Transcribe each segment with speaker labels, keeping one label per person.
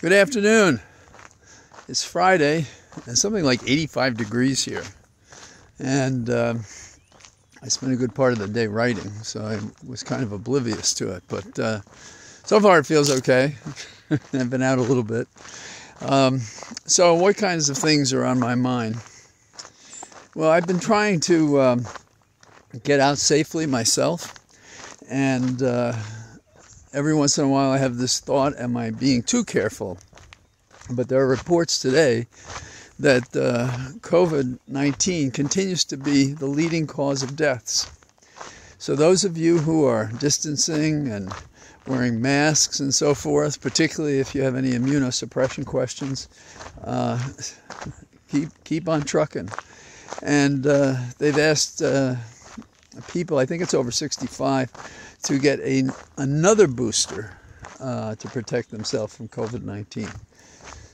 Speaker 1: Good afternoon. It's Friday and something like 85 degrees here. And I spent a good part of the day writing, so I was kind of oblivious to it. But so far it feels okay. I've been out a little bit. So what kinds of things are on my mind? Well, I've been trying to get out safely myself. And every once in a while I have this thought, am I being too careful? But there are reports today that COVID-19 continues to be the leading cause of deaths. So those of you who are distancing and wearing masks and so forth, particularly if you have any immunosuppression questions, keep on trucking. And they've asked people, I think it's over 65, to get another booster to protect themselves from COVID-19.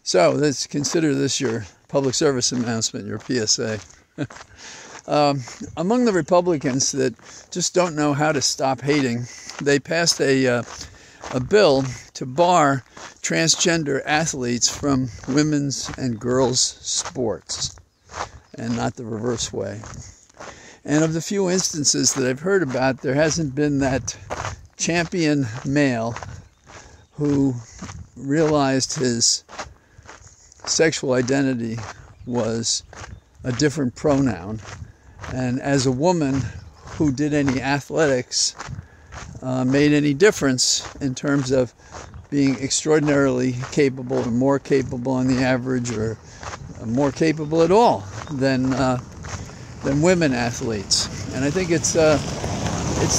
Speaker 1: So let's consider this your public service announcement, your PSA. Among the Republicans that just don't know how to stop hating, they passed a bill to bar transgender athletes from women's and girls' sports, and not the reverse way. And of the few instances that I've heard about, there hasn't been that champion male who realized his sexual identity was a different pronoun. And as a woman who did any athletics, made any difference in terms of being extraordinarily capable or more capable than the average, or more capable at all than women athletes. And I think it's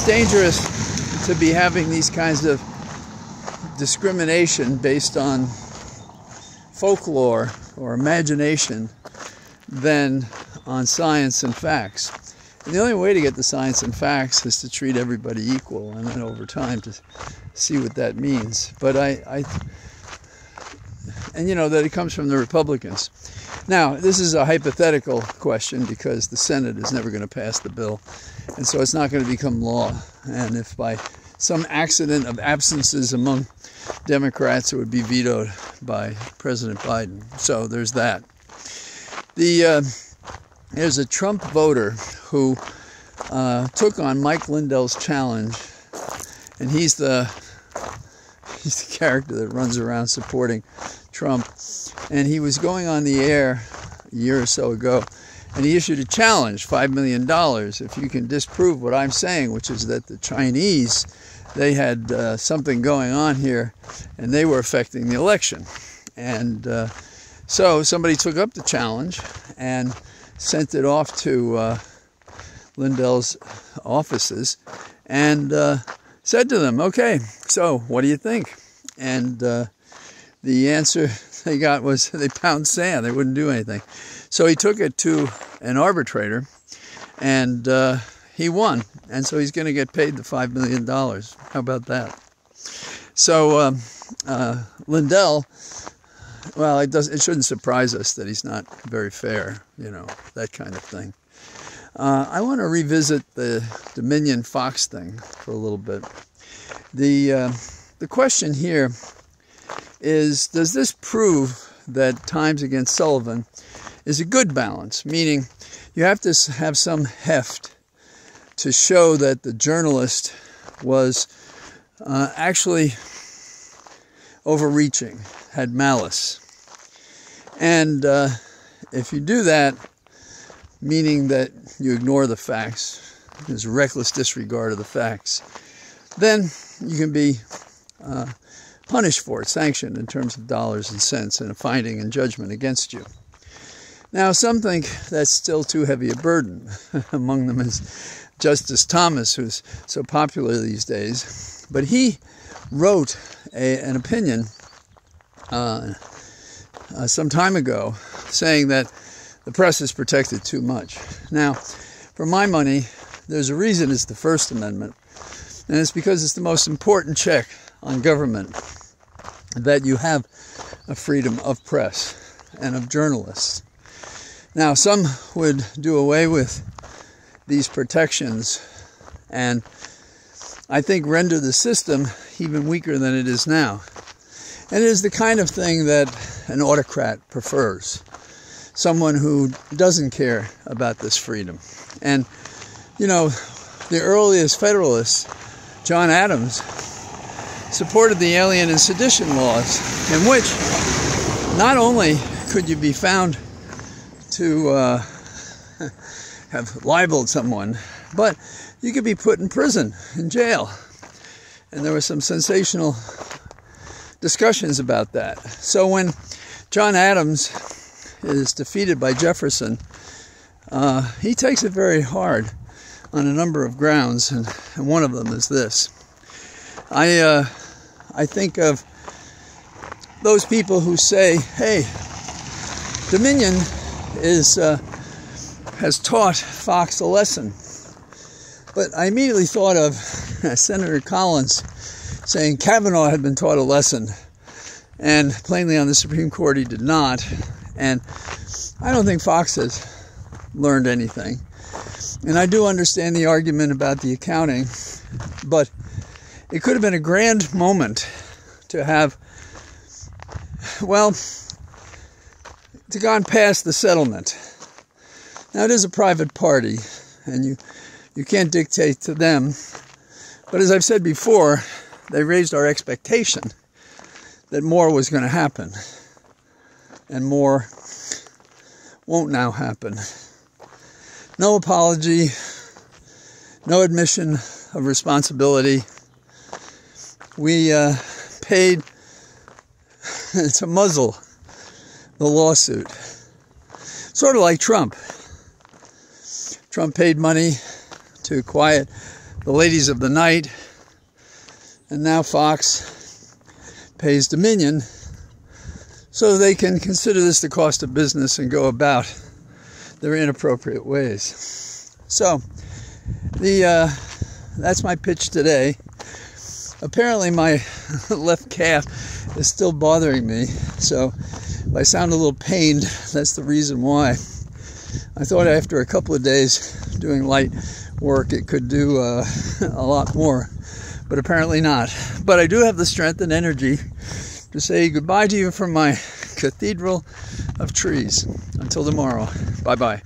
Speaker 1: dangerous to be having these kinds of discrimination based on folklore or imagination than on science and facts. And the only way to get the science and facts is to treat everybody equal, and then over time to see what that means. But and you know that it comes from the Republicans. Now, this is a hypothetical question because the Senate is never going to pass the bill, and so it's not going to become law. And if by some accident of absences among Democrats, it would be vetoed by President Biden. So there's that. There's a Trump voter who took on Mike Lindells' challenge, and he's the character that runs around supporting Trump. And he was going on the air a year or so ago, and he issued a challenge, $5 million, if you can disprove what I'm saying, which is that the Chinese, they had something going on here, and they were affecting the election. And so somebody took up the challenge and sent it off to Lindells' offices and said to them, okay, so what do you think? And the answer they got was they pound sand. They wouldn't do anything. So he took it to an arbitrator, and he won. And so he's going to get paid the $5 million. How about that? So Lindell, well, it shouldn't surprise us that he's not very fair, you know, that kind of thing. I want to revisit the Dominion Fox thing for a little bit. The question here is, does this prove that Times Against Sullivan is a good balance? Meaning, you have to have some heft to show that the journalist was actually overreaching, had malice. And if you do that, meaning that you ignore the facts, there's reckless disregard of the facts, then you can be punished for it, sanctioned in terms of dollars and cents, and a finding and judgment against you. Now, some think that's still too heavy a burden. Among them is Justice Thomas, who's so popular these days. But he wrote an opinion some time ago saying that the press is protected too much. Now, for my money, there's a reason it's the First Amendment, and it's because it's the most important check on government, that you have a freedom of press and of journalists. Now, some would do away with these protections and I think render the system even weaker than it is now. And it is the kind of thing that an autocrat prefers. Someone who doesn't care about this freedom. And, you know, the earliest Federalists, John Adams, supported the Alien and Sedition laws, in which not only could you be found to have libeled someone, but you could be put in prison, in jail. And there were some sensational discussions about that. So when John Adams is defeated by Jefferson, he takes it very hard on a number of grounds, and one of them is this. I think of those people who say, hey, Dominion has taught Fox a lesson. But I immediately thought of Senator Collins saying Kavanaugh had been taught a lesson, and plainly on the Supreme Court he did not. And I don't think Fox has learned anything. And I do understand the argument about the accounting, but it could have been a grand moment to have, well, to gone past the settlement. Now, it is a private party, and you can't dictate to them. But as I've said before, they raised our expectation that more was going to happen, and more won't now happen. No apology, no admission of responsibility. We paid to muzzle the lawsuit. Sort of like Trump. Trump paid money to quiet the ladies of the night, and now Fox pays Dominion so they can consider this the cost of business and go about their inappropriate ways. So, that's my pitch today. Apparently my left calf is still bothering me, so if I sound a little pained, that's the reason why. I thought after a couple of days doing light work it could do a lot more, but apparently not. But I do have the strength and energy to say goodbye to you from my cathedral of trees. Until tomorrow, bye-bye.